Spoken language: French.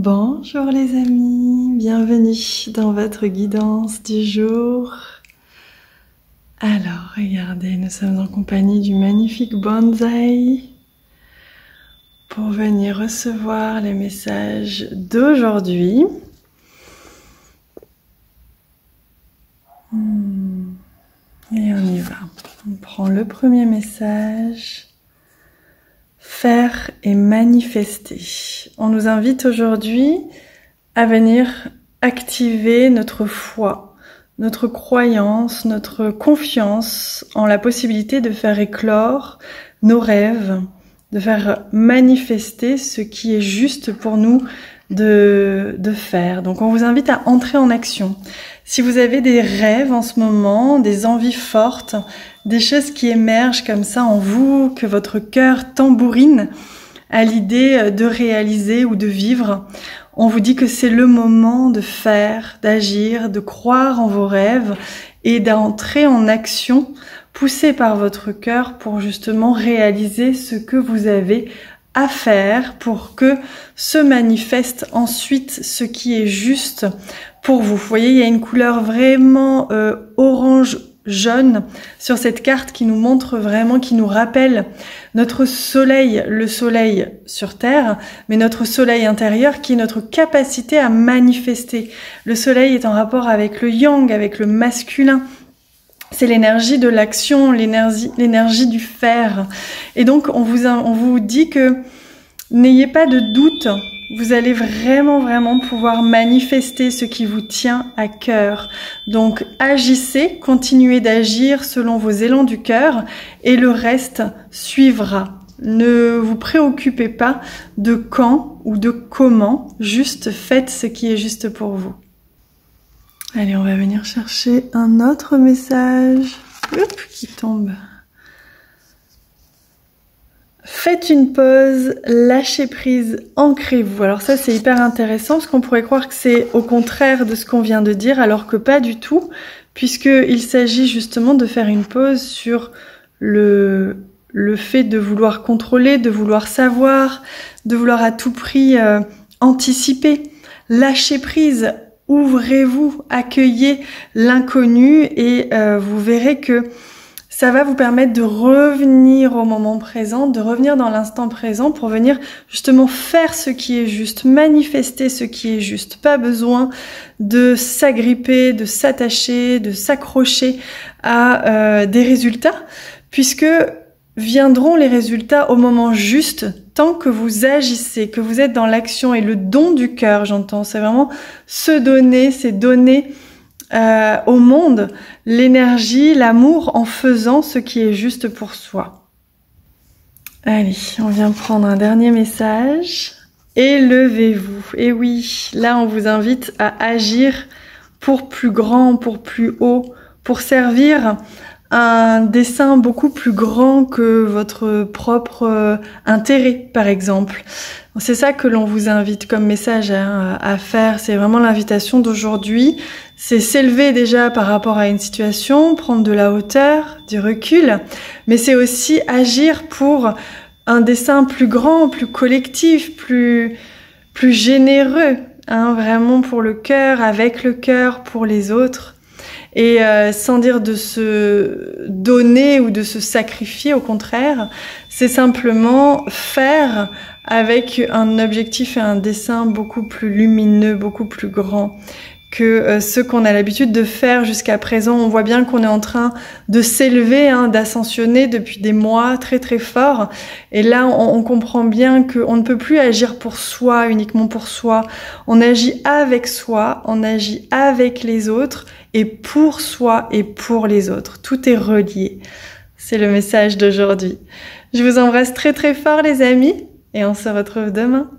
Bonjour les amis, bienvenue dans votre guidance du jour. Alors regardez, nous sommes en compagnie du magnifique Bonsaï pour venir recevoir les messages d'aujourd'hui. Et on y va. On prend le premier message. Faire et manifester. On nous invite aujourd'hui à venir activer notre foi, notre croyance, notre confiance en la possibilité de faire éclore nos rêves, de faire manifester ce qui est juste pour nous de faire. Donc on vous invite à entrer en action. Si vous avez des rêves en ce moment, des envies fortes, des choses qui émergent comme ça en vous, que votre cœur tambourine à l'idée de réaliser ou de vivre, on vous dit que c'est le moment de faire, d'agir, de croire en vos rêves et d'entrer en action, poussé par votre cœur pour justement réaliser ce que vous avez à faire pour que se manifeste ensuite ce qui est juste pour vous. Vous voyez, il y a une couleur vraiment orange jaune sur cette carte qui nous montre vraiment, qui nous rappelle notre soleil, le soleil sur Terre, mais notre soleil intérieur qui est notre capacité à manifester. Le soleil est en rapport avec le yang, avec le masculin. C'est l'énergie de l'action, l'énergie du faire. Et donc on vous dit que n'ayez pas de doute. Vous allez vraiment pouvoir manifester ce qui vous tient à cœur. Donc agissez, continuez d'agir selon vos élans du cœur et le reste suivra. Ne vous préoccupez pas de quand ou de comment, juste faites ce qui est juste pour vous. Allez, on va venir chercher un autre message qui tombe. Faites une pause, lâchez prise, ancrez-vous. Alors ça c'est hyper intéressant parce qu'on pourrait croire que c'est au contraire de ce qu'on vient de dire alors que pas du tout, puisqu'il s'agit justement de faire une pause sur le fait de vouloir contrôler, de vouloir savoir, de vouloir à tout prix anticiper. Lâchez prise, ouvrez-vous, accueillez l'inconnu et vous verrez que ça va vous permettre de revenir au moment présent, de revenir dans l'instant présent pour venir justement faire ce qui est juste, manifester ce qui est juste. Pas besoin de s'agripper, de s'attacher, de s'accrocher à des résultats, puisque viendront les résultats au moment juste, tant que vous agissez, que vous êtes dans l'action et le don du cœur, j'entends. C'est vraiment se donner, c'est donner au monde l'énergie, l'amour en faisant ce qui est juste pour soi. Allez, on vient prendre un dernier message. Élevez-vous. Et oui, là on vous invite à agir pour plus grand, pour plus haut, pour servir un dessein beaucoup plus grand que votre propre intérêt, par exemple. C'est ça que l'on vous invite comme message à faire. C'est vraiment l'invitation d'aujourd'hui. C'est s'élever déjà par rapport à une situation, prendre de la hauteur, du recul, mais c'est aussi agir pour un dessein plus grand, plus collectif, plus généreux, hein, vraiment pour le cœur, avec le cœur, pour les autres. Et sans dire de se donner ou de se sacrifier, au contraire, c'est simplement faire avec un objectif et un dessein beaucoup plus lumineux, beaucoup plus grand que ce qu'on a l'habitude de faire jusqu'à présent. On voit bien qu'on est en train de s'élever, hein, d'ascensionner depuis des mois très fort. Et là, on comprend bien qu'on ne peut plus agir pour soi, uniquement pour soi. On agit avec soi, on agit avec les autres et pour soi et pour les autres. Tout est relié. C'est le message d'aujourd'hui. Je vous embrasse très fort les amis et on se retrouve demain.